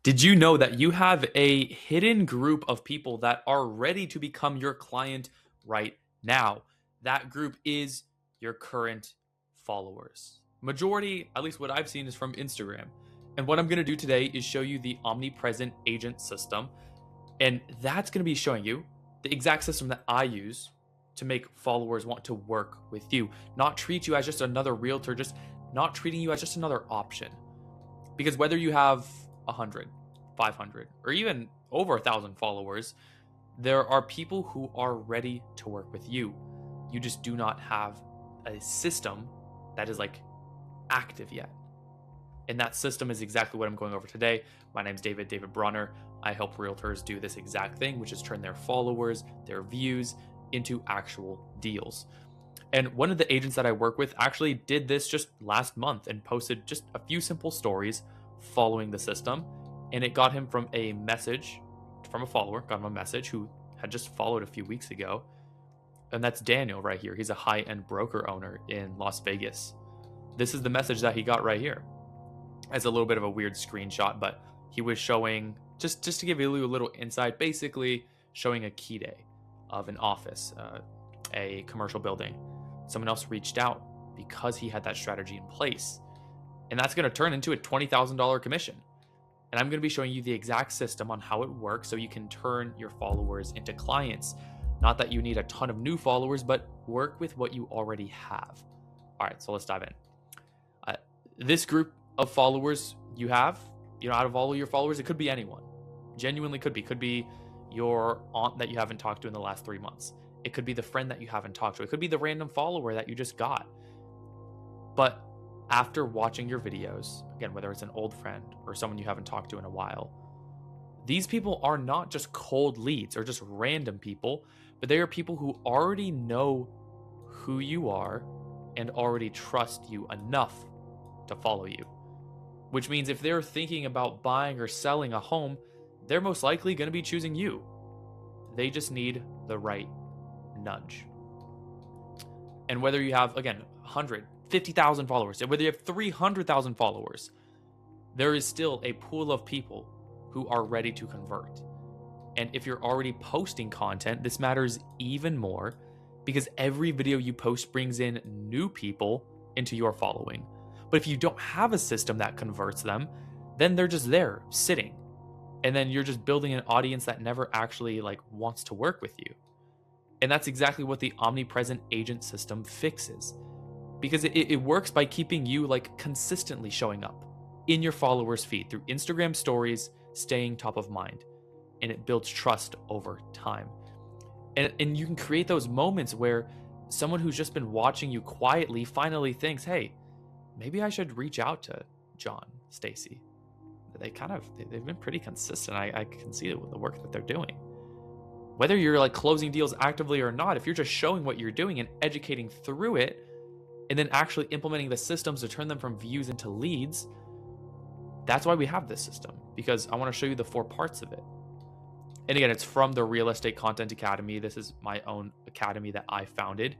Did you know that you have a hidden group of people that are ready to become your client right now? That group is your current followers. Majority, at least what I've seen, is from Instagram. And what I'm going to do today is show you the omnipresent agent system. And that's going to be showing you the exact system that I use to make followers want to work with you, not treat you as just another realtor, just not treating you as just another option. Because whether you have 100, 500, or even over 1,000 followers, there are people who are ready to work with you. You just do not have a system that is like active yet. And that system is exactly what I'm going over today. My name's David Bronner. I help realtors do this exact thing, which is turn their followers, their views into actual deals. And one of the agents that I work with actually did this just last month and posted just a few simple stories following the system. And it got him from a message from a follower, got him a message who had just followed a few weeks ago. And that's Daniel right here. He's a high-end broker owner in Las Vegas. This is the message that he got right here. It's a little bit of a weird screenshot, but he was showing, just to give you a little insight, basically showing a key day of an office, a commercial building. Someone else reached out because he had that strategy in place. And that's going to turn into a $20,000 commission. And I'm going to be showing you the exact system on how it works so you can turn your followers into clients. Not that you need a ton of new followers, but work with what you already have. All right, so let's dive in. This group of followers you have, out of all of your followers, it could be anyone. Genuinely could be. Could be your aunt that you haven't talked to in the last 3 months. It could be the friend that you haven't talked to. It could be the random follower that you just got. But after watching your videos, again, whether it's an old friend or someone you haven't talked to in a while, these people are not just cold leads or just random people, but they are people who already know who you are and already trust you enough to follow you. Which means if they're thinking about buying or selling a home, they're most likely going to be choosing you. They just need the right nudge. And whether you have, again, 100, 50,000 followers, whether you have 300,000 followers, there is still a pool of people who are ready to convert. And if you're already posting content, this matters even more because every video you post brings in new people into your following. But if you don't have a system that converts them, then they're just there sitting. And then you're just building an audience that never actually wants to work with you. And that's exactly what the omnipresent agent system fixes. Because it works by keeping you consistently showing up in your followers' feed through Instagram stories, staying top of mind. And it builds trust over time. And you can create those moments where someone who's just been watching you quietly finally thinks, hey, maybe I should reach out to John, Stacy. They've been pretty consistent. I can see the work that they're doing. Whether you're closing deals actively or not, if you're just showing what you're doing and educating through it, and then actually implementing the systems to turn them from views into leads, that's why we have this system, because I want to show you the 4 parts of it. And again, it's from the Real Estate Content Academy. This is my own academy that I founded,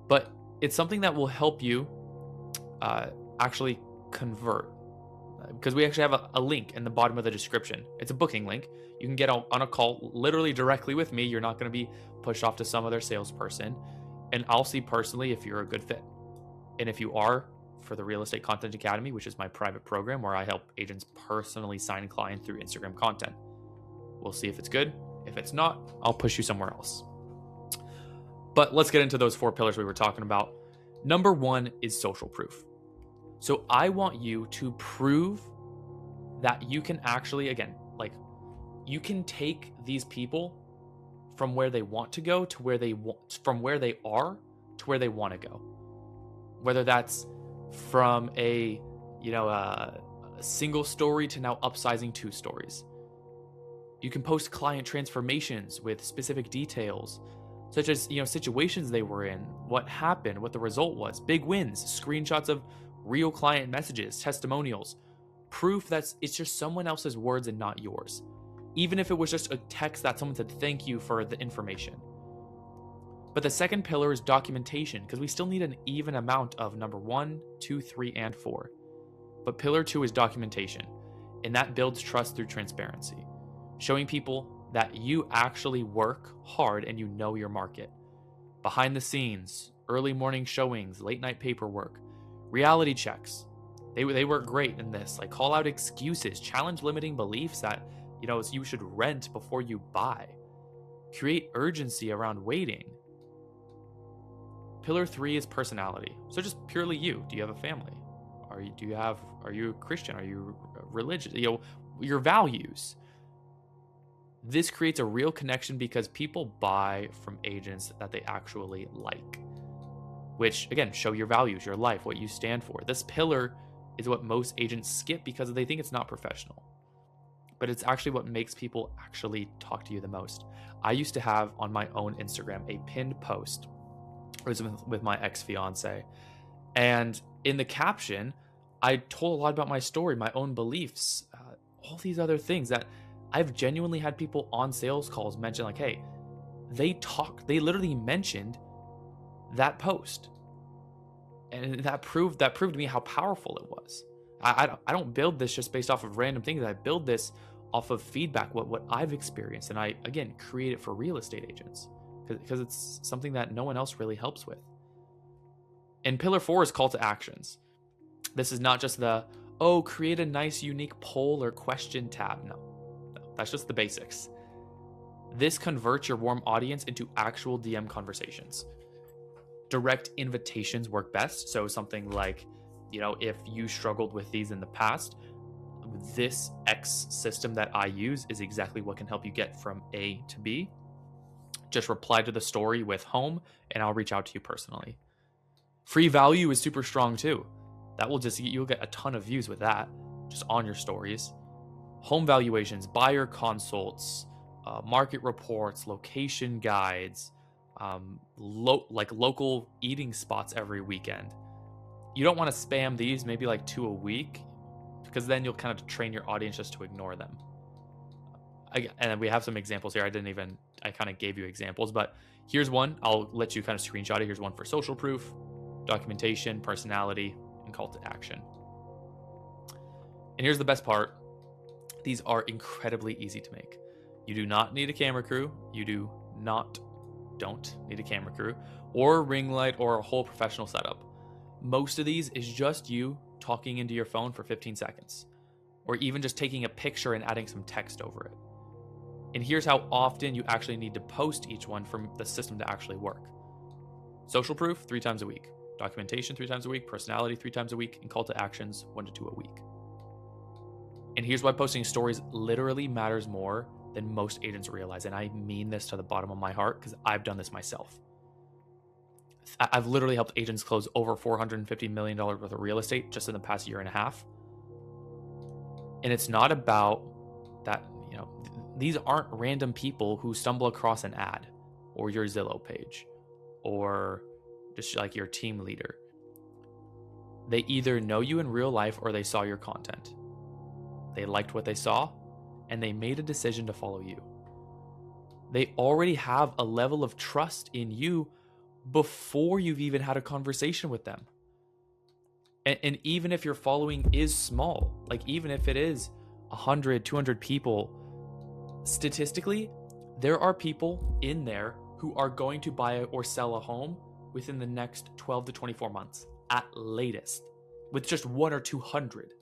but it's something that will help you actually convert, because we actually have a link in the bottom of the description. It's a booking link. You can get on a call literally directly with me. You're not going to be pushed off to some other salesperson, and I'll see personally if you're a good fit. And if you are, for the Real Estate Content Academy, which is my private program where I help agents personally sign clients through Instagram content, we'll see if it's good. If it's not, I'll push you somewhere else. But let's get into those 4 pillars we were talking about. Number 1 is social proof. So I want you to prove that you can actually, again, you can take these people from where they want to go to where they want, from where they are to where they want to go. Whether that's from a single story to now upsizing 2 stories. You can post client transformations with specific details, such as, situations they were in, what happened, what the result was, big wins, screenshots of real client messages, testimonials, proof that it's just someone else's words and not yours. Even if it was just a text that someone said, thank you for the information. But the second pillar is documentation, because we still need an even amount of number 1, 2, 3, and 4. But pillar 2 is documentation. And that builds trust through transparency, showing people that you actually work hard and you know your market. Behind the scenes, early morning showings, late night paperwork, reality checks. They work great in this. Like, call out excuses, challenge limiting beliefs that, you should rent before you buy. Create urgency around waiting. Pillar 3 is personality. So just purely you. Do you have a family? Are you a Christian? Are you religious? Your values. This creates a real connection because people buy from agents that they actually like, which again, show your values, your life, what you stand for. This pillar is what most agents skip because they think it's not professional, but it's actually what makes people actually talk to you the most. I used to have on my own Instagram a pinned post. It was with my ex-fiance, and in the caption, I told a lot about my story, my own beliefs, all these other things that I've genuinely had people on sales calls mention, like, hey, they literally mentioned that post. And that proved to me how powerful it was. I don't build this just based off of random things. I build this off of feedback, what I've experienced. And I, again, create it for real estate agents because it's something that no one else really helps with. And pillar 4 is call to actions. This is not just create a nice, unique poll or question tab. No, that's just the basics. This converts your warm audience into actual DM conversations. Direct invitations work best. So something like, if you struggled with these in the past, this X system that I use is exactly what can help you get from A to B. Just reply to the story with home and I'll reach out to you personally. Free value is super strong too. You'll get a ton of views with that, just on your stories. Home valuations, buyer consults, market reports, location guides, local eating spots every weekend. You don't want to spam these, maybe like 2 a week, because then you'll kind of train your audience just to ignore them. And we have some examples here. I kind of gave you examples, but here's one. I'll let you kind of screenshot it. Here's one for social proof, documentation, personality, and call to action. And here's the best part. These are incredibly easy to make. You do not need a camera crew. You don't need a camera crew or a ring light or a whole professional setup. Most of these is just you talking into your phone for 15 seconds, or even just taking a picture and adding some text over it. And here's how often you actually need to post each one for the system to actually work. Social proof, 3 times a week. Documentation, 3 times a week. Personality, 3 times a week. And call to actions, 1 to 2 a week. And here's why posting stories literally matters more than most agents realize. And I mean this to the bottom of my heart because I've done this myself. I've literally helped agents close over $450 million worth of real estate just in the past year and a half. And it's not about that, these aren't random people who stumble across an ad or your Zillow page or just like your team leader. They either know you in real life or they saw your content. They liked what they saw and they made a decision to follow you. They already have a level of trust in you before you've even had a conversation with them. And even if your following is small, like even if it is 100, 200 people, statistically, there are people in there who are going to buy or sell a home within the next 12 to 24 months at latest, with just 1 or 200.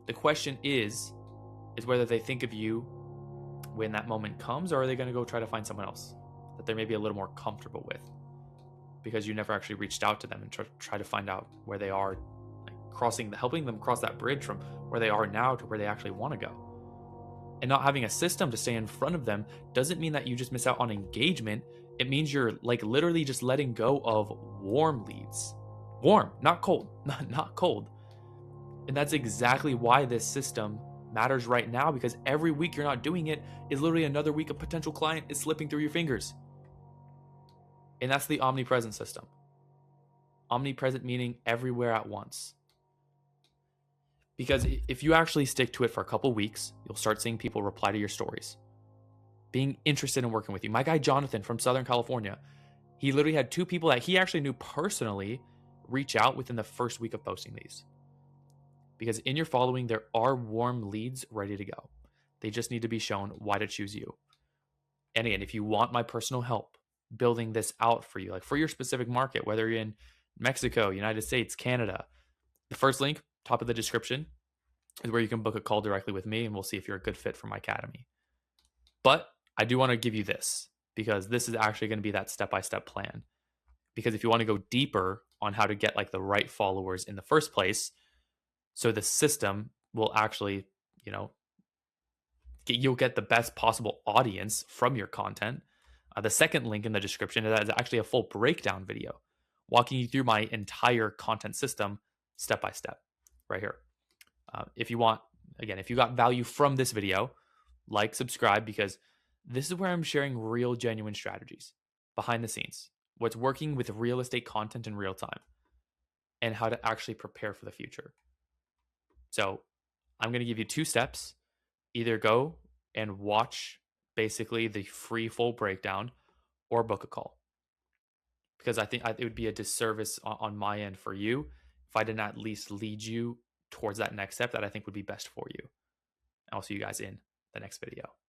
The question is whether they think of you when that moment comes, or are they going to go try to find someone else that they're maybe a little more comfortable with because you never actually reached out to them and try to find out where they are, like helping them cross that bridge from where they are now to where they actually want to go. And not having a system to stay in front of them doesn't mean that you just miss out on engagement. It means you're like literally just letting go of warm leads. Warm, not cold, not cold. And that's exactly why this system matters right now, because every week you're not doing it is literally another week a potential client is slipping through your fingers. And that's the omnipresent system. Omnipresent meaning everywhere at once. Because if you actually stick to it for a couple weeks, you'll start seeing people reply to your stories, being interested in working with you. My guy Jonathan from Southern California, he literally had 2 people that he actually knew personally reach out within the first week of posting these. because in your following, there are warm leads ready to go. They just need to be shown why to choose you. And again, if you want my personal help building this out for you, like for your specific market, whether you're in Mexico, United States, Canada, the first link, top of the description, is where you can book a call directly with me and we'll see if you're a good fit for my academy. But I do want to give you this because this is actually going to be that step-by-step plan. Because if you want to go deeper on how to get like the right followers in the first place, so the system will actually, you know, you'll get the best possible audience from your content. The second link in the description is actually a full breakdown video walking you through my entire content system step by step right here. If you want, again, if you got value from this video, like, subscribe, because this is where I'm sharing real, genuine strategies behind the scenes, what's working with real estate content in real time, and how to actually prepare for the future. So I'm going to give you 2 steps. Either go and watch basically the free full breakdown or book a call. Because I think it would be a disservice on my end for you if I didn't at least lead you towards that next step that I think would be best for you. I'll see you guys in the next video.